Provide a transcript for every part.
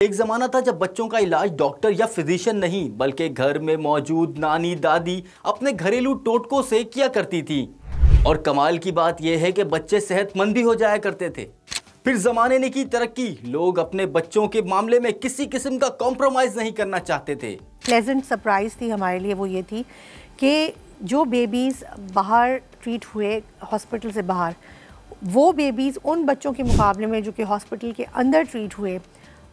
एक ज़माना था जब बच्चों का इलाज डॉक्टर या फिजिशियन नहीं बल्कि घर में मौजूद नानी दादी अपने घरेलू टोटकों से किया करती थी। और कमाल की बात यह है कि बच्चे सेहतमंद भी हो जाया करते थे। फिर ज़माने ने की तरक्की, लोग अपने बच्चों के मामले में किसी किस्म का कॉम्प्रोमाइज़ नहीं करना चाहते थे। प्लेजेंट सरप्राइज़ थी हमारे लिए, वो ये थी कि जो बेबीज़ बाहर ट्रीट हुए हॉस्पिटल से बाहर, वो बेबीज़ उन बच्चों के मुकाबले में जो कि हॉस्पिटल के अंदर ट्रीट हुए,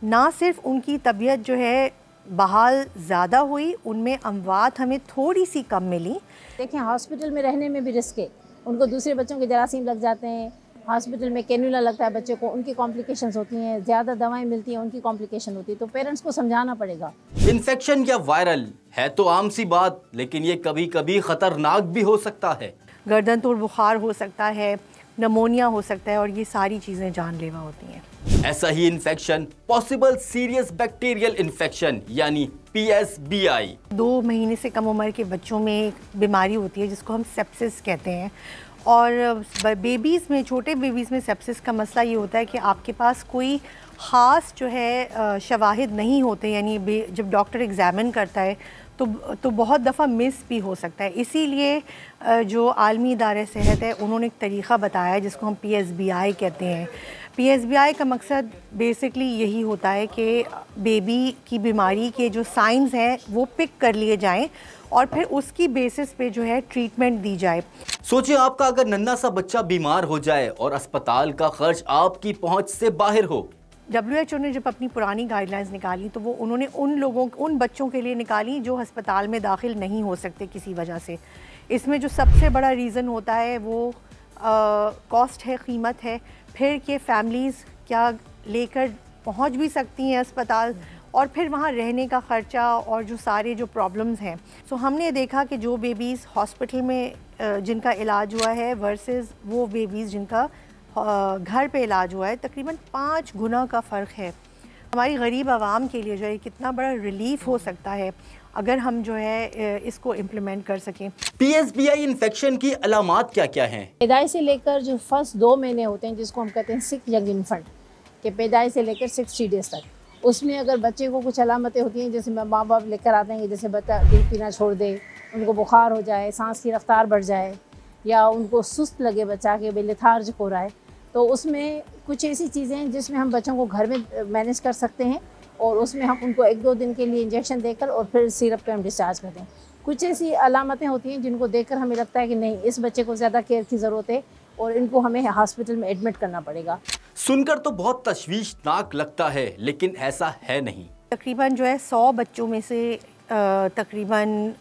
ना सिर्फ उनकी तबीयत जो है बहाल ज़्यादा हुई, उनमें अमवात हमें थोड़ी सी कम मिली। देखें, हॉस्पिटल में रहने में भी रिस्क है, उनको दूसरे बच्चों के जरासीम लग जाते हैं, हॉस्पिटल में कैन्यूला लगता है बच्चे को, उनकी कॉम्प्लिकेशंस होती हैं, ज़्यादा दवाएं मिलती हैं, उनकी कॉम्प्लिकेशन होती है, तो पेरेंट्स को समझाना पड़ेगा। इन्फेक्शन या वायरल है तो आम सी बात, लेकिन ये कभी कभी खतरनाक भी हो सकता है। गर्दन तोड़ बुखार हो सकता है, नमोनिया हो सकता है, और ये सारी चीज़ें जानलेवा होती हैं। ऐसा ही infection possible serious bacterial infection यानी PSBI। 2 महीने से कम उम्र के बच्चों में एक बीमारी होती है जिसको हम सेप्सिस कहते हैं, और बेबीज़ में, छोटे बेबीज़ में सेप्सिस का मसला ये होता है कि आपके पास कोई ख़ास जो है शवाहिद नहीं होते, यानी जब डॉक्टर एग्ज़ामिन करता है तो बहुत दफ़ा मिस भी हो सकता है। इसीलिए जो आलमी इदारे सेहत है उन्होंने एक तरीक़ा बताया है जिसको हम PSBI कहते हैं। PSBI का मकसद बेसिकली यही होता है कि बेबी की बीमारी के जो साइंस हैं वो पिक कर लिए जाएं और फिर उसकी बेसिस पे जो है ट्रीटमेंट दी जाए। सोचिए, आपका अगर नन्हा सा बच्चा बीमार हो जाए और अस्पताल का खर्च आपकी पहुंच से बाहर हो। WHO ने जब अपनी पुरानी गाइडलाइंस निकाली तो वो उन्होंने उन बच्चों के लिए निकाली जो अस्पताल में दाखिल नहीं हो सकते किसी वजह से। इसमें जो सबसे बड़ा रीज़न होता है वो कॉस्ट है, कीमत है, फिर कि फैमिलीज़ क्या लेकर पहुंच भी सकती हैं अस्पताल, और फिर वहाँ रहने का ख़र्चा और जो सारे जो प्रॉब्लम्स हैं। सो हमने देखा कि जो बेबीज़ हॉस्पिटल में जिनका इलाज हुआ है वर्सेस वो बेबीज़ जिनका घर पे इलाज हुआ है, तकरीबन 5 गुना का फ़र्क है। हमारी गरीब आवाम के लिए जो है कितना बड़ा रिलीफ हो सकता है अगर हम जो है इसको इम्प्लीमेंट कर सकें। PSBI इन्फेक्शन की अलामात क्या क्या हैं? पैदाइश से लेकर जो फर्स्ट 2 महीने होते हैं जिसको हम कहते हैं सिक यंग इन्फेंट, के पैदाइश से लेकर 60 डेज़ तक, उसमें अगर बच्चे को कुछ अलामतें होती हैं, जैसे माँ बाप लेकर आते हैं, जैसे बच्चा दूध पीना छोड़ दे, उनको बुखार हो जाए, सांस की रफ्तार बढ़ जाए, या उनको सुस्त लगे बच्चा के बेलेथार्ज हो रहा है, तो उसमें कुछ ऐसी चीज़ें हैं जिसमें हम बच्चों को घर में मैनेज कर सकते हैं, और उसमें हम उनको 1-2 दिन के लिए इंजेक्शन देकर और फिर सिरप पे हम डिस्चार्ज करते हैं। कुछ ऐसी अलामतें होती हैं जिनको देखकर हमें लगता है कि नहीं, इस बच्चे को ज़्यादा केयर की ज़रूरत है और इनको हमें हॉस्पिटल में एडमिट करना पड़ेगा। सुनकर तो बहुत तशवीशनाक लगता है, लेकिन ऐसा है नहीं। तकरीबन जो है 100 बच्चों में से तकरीबन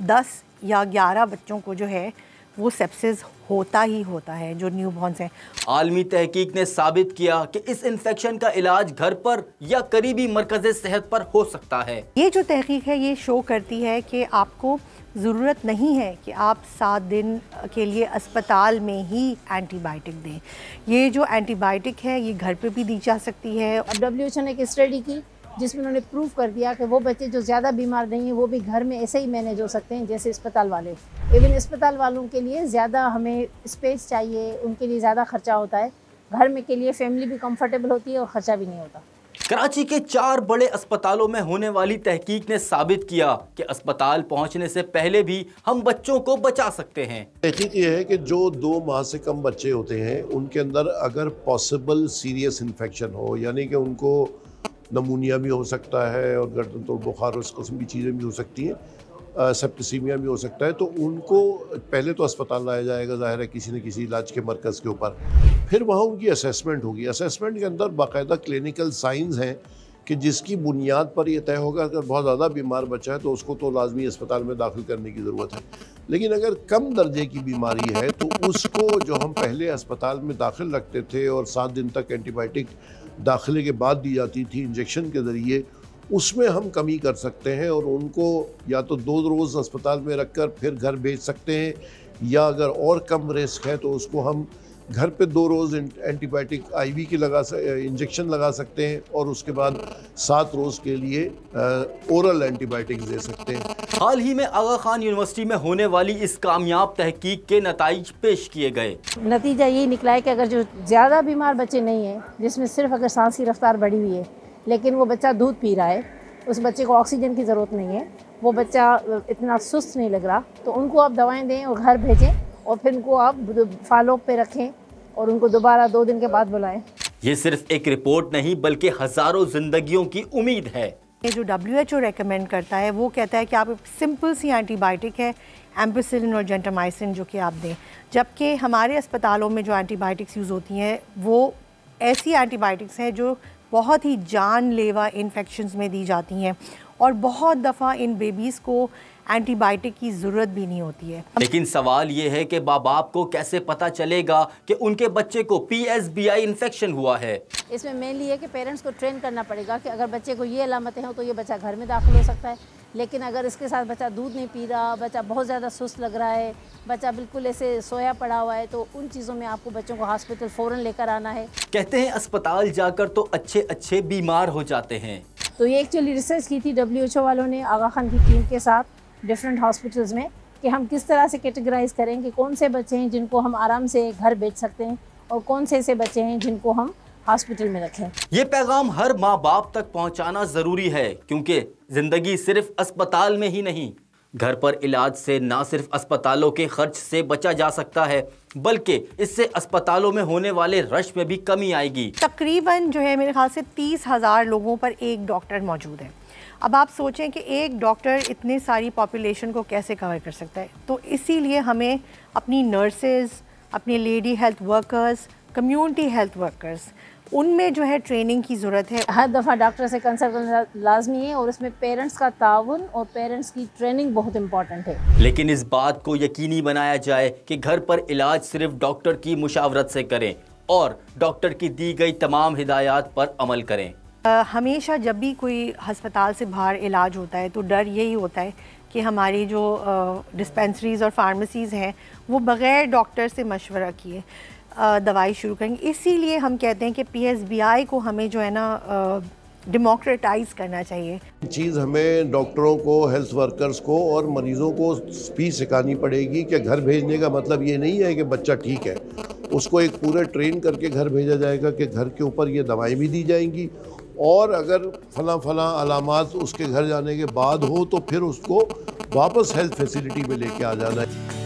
10 या 11 बच्चों को जो है वो सेप्सिस होता ही होता है, जो न्यूबॉर्न्स हैं। आलमी तहकीक ने साबित किया कि इस इन्फेक्शन का इलाज घर पर या करीबी मरकज़ सेहत पर हो सकता है। ये जो तहकीक है ये शो करती है कि आपको ज़रूरत नहीं है कि आप 7 दिन के लिए अस्पताल में ही एंटीबायोटिक दें। ये जो एंटीबायोटिक है ये घर पे भी दी जा सकती है। अब WHO ने एक स्टडी की जिसमें उन्होंने प्रूव कर दिया कि वो बच्चे जो ज़्यादा बीमार नहीं हैं वो भी घर में ऐसे ही मैनेज हो सकते हैं जैसे अस्पताल वाले। इवन अस्पताल वालों के लिए ज़्यादा हमें स्पेस चाहिए, उनके लिए ज़्यादा खर्चा होता है, घर में के लिए फैमिली भी कंफर्टेबल होती है और ख़र्चा भी नहीं होता। कराची के 4 बड़े अस्पतालों में होने वाली तहकीक ने साबित किया कि अस्पताल पहुंचने से पहले भी हम बच्चों को बचा सकते हैं। तहकीक ये है कि जो 2 माह से कम बच्चे होते हैं उनके अंदर अगर पॉसिबल सीरियस इन्फेक्शन हो, यानी कि उनको नमूनिया भी हो सकता है और गर्दन तोड़ बुखार, उस किस्म की चीज़ें भी हो सकती हैं, सेप्टिसीमिया भी हो सकता है, तो उनको पहले तो अस्पताल लाया जाएगा, ज़ाहिर है किसी न किसी इलाज के मरकज़ के ऊपर। फिर वहाँ उनकी असेसमेंट होगी। असेसमेंट के अंदर बाकायदा क्लिनिकल साइंस हैं कि जिसकी बुनियाद पर यह तय होगा अगर बहुत ज़्यादा बीमार बच्चा है तो उसको तो लाजमी अस्पताल में दाखिल करने की ज़रूरत है, लेकिन अगर कम दर्जे की बीमारी है तो उसको जो हम पहले अस्पताल में दाखिल रखते थे और 7 दिन तक एंटीबायोटिक दाखिले के बाद दी जाती थी इंजेक्शन के ज़रिए, उसमें हम कमी कर सकते हैं और उनको या तो 2 रोज़ अस्पताल में रखकर फिर घर भेज सकते हैं, या अगर और कम रिस्क है तो उसको हम घर पे 2 रोज़ एंटीबायोटिक IV की इंजेक्शन लगा सकते हैं और उसके बाद 7 रोज़ के लिए ओरल एंटीबायोटिक्स दे सकते हैं। हाल ही में आगा खान यूनिवर्सिटी में होने वाली इस कामयाब तहकीक के नताइज पेश किए गए। नतीजा ये निकला है कि अगर जो ज़्यादा बीमार बच्चे नहीं हैं, जिसमें सिर्फ अगर सांस की रफ्तार बढ़ी हुई है लेकिन वो बच्चा दूध पी रहा है, उस बच्चे को ऑक्सीजन की ज़रूरत नहीं है, वो बच्चा इतना सुस्त नहीं लग रहा, तो उनको आप दवाएं दें और घर भेजें और फिर उनको आप फॉलोअप पे रखें और उनको दोबारा 2 दिन के बाद बुलाएं। ये सिर्फ एक रिपोर्ट नहीं बल्कि हजारों जिंदगियों की उम्मीद है। ये जो WHO रेकमेंड करता है वो कहता है कि आप सिंपल सी एंटीबायोटिक है एम्पिसिलिन और जेंटामाइसिन जो कि आप दें, जबकि हमारे अस्पतालों में जो एंटीबायोटिक्स यूज़ होती हैं वो ऐसी एंटीबायोटिक्स हैं जो बहुत ही जानलेवा इन्फेक्शंस में दी जाती हैं और बहुत दफ़ा इन बेबीज़ को एंटीबायोटिक की ज़रूरत भी नहीं होती है। लेकिन सवाल ये है कि माँ बाप को कैसे पता चलेगा कि उनके बच्चे को PSBI इन्फेक्शन हुआ है। इसमें मेनली है कि पेरेंट्स को ट्रेन करना पड़ेगा कि अगर बच्चे को ये अलामतें हों तो ये बच्चा घर में दाखिल हो सकता है, लेकिन अगर इसके साथ बच्चा दूध नहीं पी रहा, बच्चा बहुत ज़्यादा सुस्त लग रहा है, बच्चा बिल्कुल ऐसे सोया पड़ा हुआ है, तो उन चीज़ों में आपको बच्चों को हॉस्पिटल फ़ौरन लेकर आना है। कहते हैं अस्पताल जाकर तो अच्छे बीमार हो जाते हैं। तो ये एक्चुअली रिसर्च की थी WHO वालों ने आगा खान की टीम के साथ डिफरेंट हॉस्पिटल्स में कि हम किस तरह से कैटेगराइज करें कि कौन से बच्चे हैं जिनको हम आराम से घर भेज सकते हैं और कौन से ऐसे बच्चे हैं जिनको हम हॉस्पिटल में रखें। ये पैगाम हर माँ बाप तक पहुँचाना ज़रूरी है, क्योंकि ज़िंदगी सिर्फ अस्पताल में ही नहीं, घर पर इलाज से ना सिर्फ अस्पतालों के खर्च से बचा जा सकता है बल्कि इससे अस्पतालों में होने वाले रश में भी कमी आएगी। तकरीबन जो है मेरे ख्याल से 30,000 लोगों पर एक डॉक्टर मौजूद है। अब आप सोचें कि एक डॉक्टर इतनी सारी पॉपुलेशन को कैसे कवर कर सकता है, तो इसीलिए हमें अपनी नर्सेज, अपनी lady health workers, community health workers, उनमें जो है ट्रेनिंग की ज़रूरत है। हर दफ़ा डॉक्टर से कंसल्ट करना लाजमी है और इसमें पेरेंट्स का ताउन और पेरेंट्स की ट्रेनिंग बहुत इंपॉर्टेंट है। लेकिन इस बात को यकीनी बनाया जाए कि घर पर इलाज सिर्फ डॉक्टर की मुशावरत से करें और डॉक्टर की दी गई तमाम हिदायत पर अमल करें। हमेशा जब भी कोई अस्पताल से बाहर इलाज होता है तो डर यही होता है कि हमारी जो डिस्पेंसरीज़ और फार्मेसीज़ हैं वो बग़ैर डॉक्टर से मशवरा किए दवाई शुरू करेंगे। इसीलिए हम कहते हैं कि PSBI को हमें जो है ना डेमोक्रेटाइज़ करना चाहिए। चीज़ हमें डॉक्टरों को, हेल्थ वर्कर्स को और मरीज़ों को भी सिखानी पड़ेगी कि घर भेजने का मतलब ये नहीं है कि बच्चा ठीक है, उसको एक पूरे ट्रेन करके घर भेजा जाएगा कि घर के ऊपर ये दवाएं भी दी जाएंगी और अगर फला अलामात उसके घर जाने के बाद हो तो फिर उसको वापस हेल्थ फैसिलिटी में लेके आ जाना है।